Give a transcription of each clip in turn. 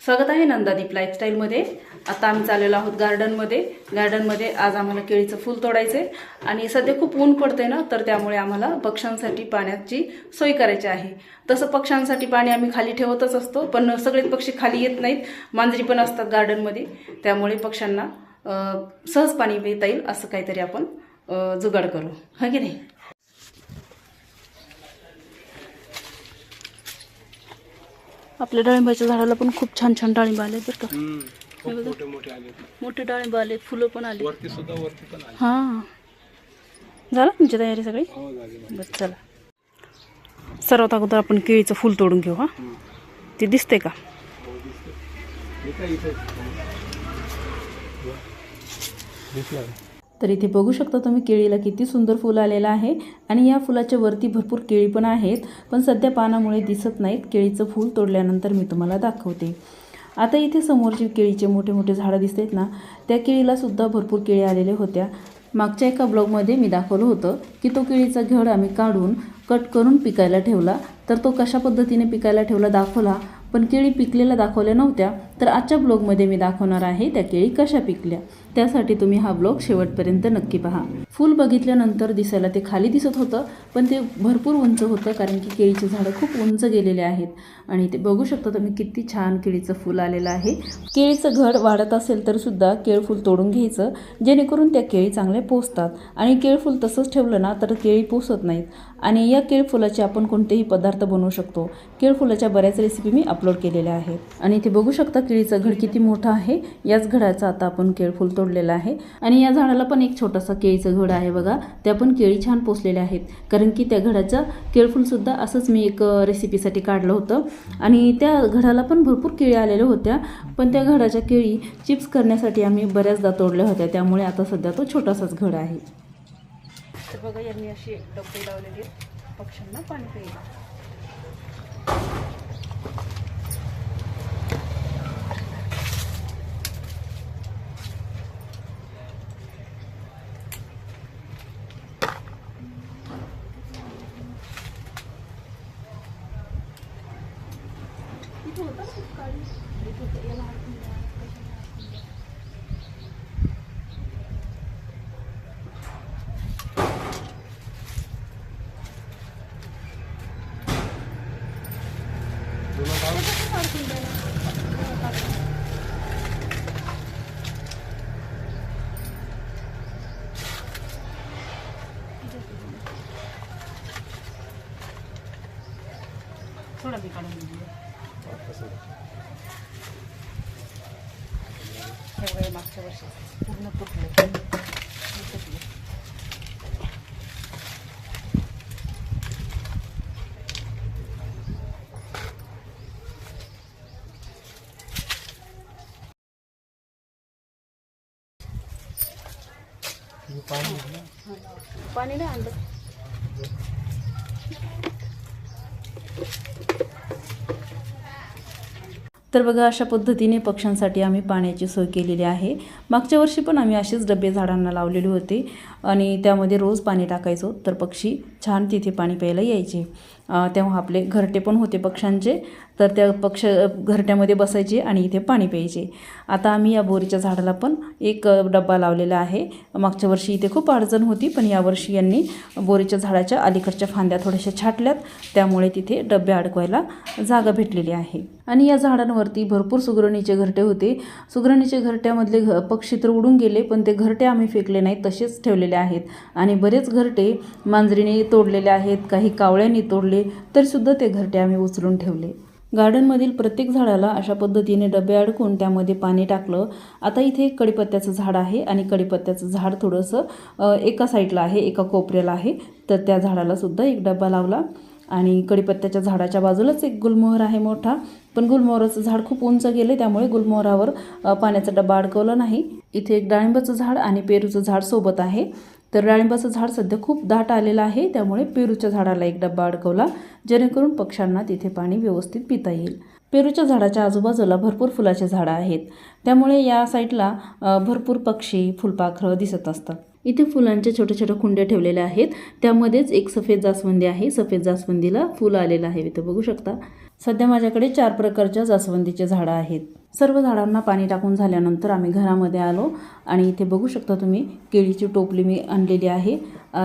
स्वागत आहे नंदादीप लाईफस्टाईलमध्ये। आता आम्ही चाललेलो आहोत गार्डनमध्ये आज आम्हाला केळीचं फूल तोडायचे आणि सध्या खूप ऊन पडते ना, तर त्यामुळे आम्हाला पक्ष्यांसाठी पाण्याची सोय करायची आहे। तसं पक्ष्यांसाठी पाणी आम्ही खाली ठेवतच असतो, पण सगळे पक्षी खाली येत नाहीत, मांजरी पण असतात गार्डनमध्ये, त्यामुळे पक्ष्यांना सहज पाणी पिता येईल असं काहीतरी आपण जुगाड करू, है की नाही। आपल्या डाळिंबाच्या झाडाला पण खूप छान छान डाळिंब आले बरं का। मोठे डाळिंब आले, फुलं पण आले, हां झालं तुमची तयारी सगळी? बस चला सर्वात अगोदर आपण केळीचं फूल तोडून घेऊ। हा ते दिसते का? तर इथे बघू शकता तुम्ही केळीला किती सुंदर फूल आलेलं आहे आणि या फुलाच्या वरती भरपूर केळी पण आहेत, पण सध्या पानामुळे दिसत नाहीत। केळीचं फूल तोडल्यानंतर मी तुम्हाला दाखवते। आता इथे समोरची केळीचे मोठे मोठे झाडं दिसतात ना, त्या केळीला सुद्धा भरपूर केळी आलेले होत्या। मागच्या एका ब्लॉगमध्ये मी दाखवलं होतं की तो केळीचा घड आम्ही काढून कट करून पिकायला ठेवला, तर तो कशा पद्धतीने पिकायला ठेवला दाखवला, पण केळी पिकलेल्या दाखवल्या नव्हत्या। तर आजच्या ब्लॉगमध्ये मी दाखवणार आहे त्या केळी कशा पिकल्या, त्यासाठी तुम्ही हा ब्लॉग शेवटपर्यंत नक्की पहा। फूल बघितल्यानंतर दिसायला ते खाली दिसत होतं, पण ते भरपूर उंच होतं, कारण की केळीचे झाडं खूप उंच गेलेले आहेत। आणि ते बघू शकता तुम्ही किती छान केळीचं फूल आलेलं आहे। केळीचं घड वाढत असेल तर सुद्धा केळफूल तोडून घ्यायचं, जेणेकरून त्या केळी चांगले पोसतात। आणि केळफूल तसंच ठेवलं ना तर केळी पोसत नाहीत, आणि या केळफुलाचे आपण कोणतेही पदार्थ बनवू शकतो। केळफुलाच्या बऱ्याच रेसिपी मी अपलोड केलेल्या आहेत। आणि इथे बघू शकता केळीचं घड किती मोठं आहे। याच घडाचा आता आपण केळफूल तोडलेलं आहे। आणि या झाडाला पण एक छोटासा केळीचं घड आहे बघा, त्या पण केळी छान पोसलेल्या आहेत, कारण की त्या घडाचं केळफूल सुद्धा असंच मी एक रेसिपीसाठी काढलं होतं। आणि त्या घडाला पण भरपूर केळी आलेल्या होत्या, पण त्या घडाच्या केळी चिप्स करण्यासाठी आम्ही बऱ्याचदा तोडल्या होत्या, त्यामुळे आता सध्या तो छोटासाच घड आहे। तर बघा यांनी अशी डबे लावलेली पक्ष्यांना पाणी प्यायला। थोड़ा भी काढून दिलं हे मागच्या वर्षी पूर्ण तुटलं। पाणी नाही आणलं। तर बघा अशा पद्धतीने पक्ष्यांसाठी आम्ही पाण्याची सोय केलेली आहे। मागच्या वर्षी पण आम्ही असेच डबे झाडांना लावलेले होते आणि त्यामध्ये रोज पाणी टाकायचो, तर पक्षी छान तिथे पाणी प्यायला यायचे। तेव्हा आपले घरटे पण होते पक्ष्यांचे, तर त्या घरट्यामध्ये बसायचे आणि इथे पाणी प्यायचे। आता आम्ही या बोरीच्या झाडाला पण एक डब्बा लावलेला आहे। मागच्या वर्षी इथे खूप अडचण होती, पण यावर्षी यांनी बोरीच्या झाडाच्या अलीकडच्या फांद्या थोड्याशा छाटल्यात, त्यामुळे तिथे डबे अडकवायला जागा भेटलेली आहे। आणि या झाडांवरती भरपूर सुगरणीचे घरटे होते। सुगरणीच्या घरट्यामधले पक्षी तर उडून गेले, पण ते घरटे आम्ही फेकले नाहीत, तसेच ठेवलेले आहेत। आणि बरेच घरटे मांजरीने तोडलेले आहेत, काही कावळ्यांनी तोडले, तरीसुद्धा ते घरटे आम्ही उचलून ठेवले। गार्डनमधील प्रत्येक झाडाला अशा पद्धतीने डबे अडकून त्यामध्ये पाणी टाकलं। आता इथे एक कडीपत्त्याचं झाड आहे आणि कडीपत्त्याचं झाड थोडंसं एका साईडला आहे, एका कोपऱ्याला आहे, तर त्या झाडाला सुद्धा एक डबा लावला। आणि कडीपत्त्याच्या झाडाच्या बाजूलाच एक गुलमोहर आहे मोठा, पण गुलमोहराचं झाड खूप उंच गेले, त्यामुळे गुलमोहरावर पाण्याचा डबा अडकवला नाही। इथे एक डाळिंबाचं झाड आणि पेरूचं झाड सोबत आहे, तर डाळिंबाचं झाड सध्या खूप दाट आलेलं आहे, त्यामुळे पेरूच्या झाडाला एक डबा अडकवला, जेणेकरून पक्ष्यांना तिथे पाणी व्यवस्थित पिता येईल। पेरूच्या झाडाच्या आजूबाजूला भरपूर फुलाचे झाडं आहेत, त्यामुळे या साईडला भरपूर पक्षी फुलपाखरं दिसत असतात। इथे फुलांच्या छोट्या छोट्या कुंड्या ठेवलेल्या आहेत, त्यामध्येच एक सफेद जास्वंदी आहे। सफेद जास्वंदीला फुल आलेलं आहे, इथे बघू शकता। सध्या माझ्याकडे 4 प्रकारच्या जास्वंदीचे झाडं आहेत. सर्व झाडांना पाणी टाकून झाल्यानंतर आम्ही घरामध्ये आलो आणि इथे बघू शकता तुम्ही केळीची टोपली मी आणलेली आहे.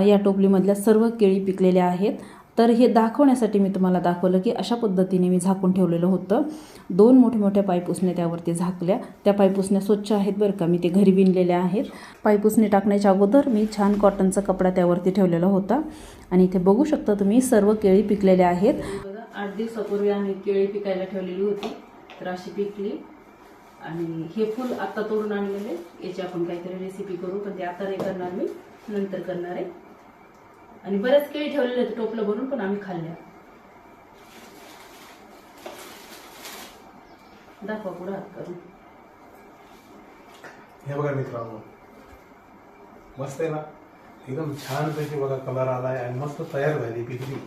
या टोपलीमधल्या सर्व केळी पिकलेल्या आहेत. तर हे दाखवण्यासाठी मी तुम्हाला दाखवलं की अशा पद्धतीने मी झाकून ठेवलेलं होतं. 2 मोठ्या पायपुसण्या त्यावरती झाकल्या. त्या पायपुसण्या स्वच्छ आहेत बरं का, मी ते घरी विणलेल्या आहेत. पायपुसणी टाकण्याच्या अगोदर मी छान कॉटनचा कपडा त्यावरती ठेवलेला होता आणि इथे बघू शकता तुम्ही सर्व केळी पिकलेल्या आहेत. 8 दिवसापूर्वी आम्ही केळी पिकायला ठेवलेली होती, तर अशी पिकली. आणि हे फूल आता तोडून आणलेले, याची आपण काहीतरी रेसिपी करू, पण ते आता नाही करणार, मी नंतर करणार आहे. आणि बरेच केळी ठेवलेले होते टोपलं भरून, पण आम्ही खाल्ल्या. दाखवा पुढे हात करून. हे बघा मित्रांनो, मस्त आहे ना, एकदम छान पैकी बघा कलर आलाय आणि मस्त तयार झाली पिकली.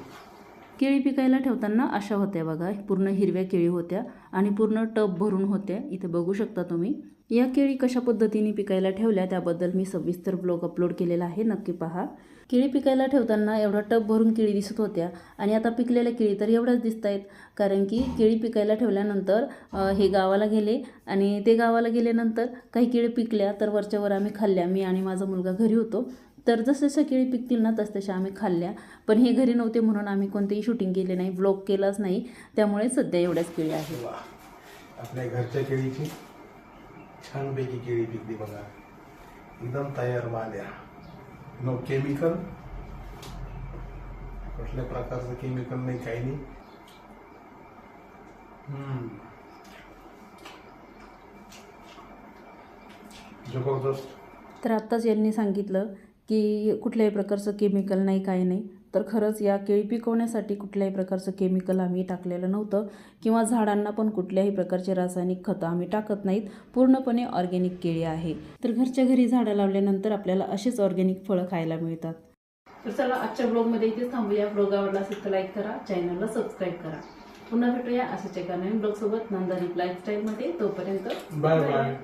केळी पिकायला ठेवताना अशा होत्या बघा, पूर्ण हिरव्या केळी होत्या आणि पूर्ण टब भरून होत्या. इथे बघू शकता तुम्ही. या केळी कशा पद्धतीने पिकायला ठेवल्या त्याबद्दल मी सविस्तर ब्लॉग अपलोड केलेला आहे, नक्की पहा. केळी पिकायला ठेवताना एवढा टब भरून केळी दिसत होत्या आणि आता पिकलेल्या केळी तर एवढ्याच दिसत आहेत, कारण की केळी पिकायला ठेवल्यानंतर हे गावाला गेले आणि ते गावाला गेल्यानंतर काही केळी पिकल्या तर वरच्यावर आम्ही खाल्ल्या. मी आणि माझा मुलगा घरी होतो, तर जसजशा केळी पिकतील ना तसतशा आम्ही खाल्ल्या. पण हे घरी नव्हते म्हणून आम्ही कोणतेही शूटिंग केले नाही, ब्लॉग केलाच नाही. त्यामुळे सध्या एवढ्याच केळी आहेत. आपल्या घरच्या केळीची छानपैकी केळी पिकली बघा, एकदम तयार माल आहे. नो केमिकल, कुठल्या प्रकारचं केमिकल नाही, काही नाही. जबरदस्त. तर आत्ताच यांनी सांगितलं की कुठल्याही प्रकारचं केमिकल नाही, काही नाही. तर खरंच या केळी पिकवण्यासाठी कुठल्याही प्रकारचं केमिकल आम्ही टाकलेलं नव्हतं किंवा झाडांना पण कुठल्याही प्रकारचे रासायनिक खतं आम्ही टाकत नाहीत. पूर्णपणे ऑर्गॅनिक केळी आहे. तर घरच्या घरी झाडं लावल्यानंतर आपल्याला अशीच ऑर्गॅनिक फळं खायला मिळतात. तर चला आजच्या ब्लॉगमध्ये इथेच थांबूया. ब्लॉग आवडला असेल तर लाईक करा, चॅनलला सबस्क्राईब करा. पुन्हा भेटूया अशाच एका नवीन ब्लॉगसोबत नंदा लाईफस्टाईलमध्ये. तोपर्यंत बाय बाय.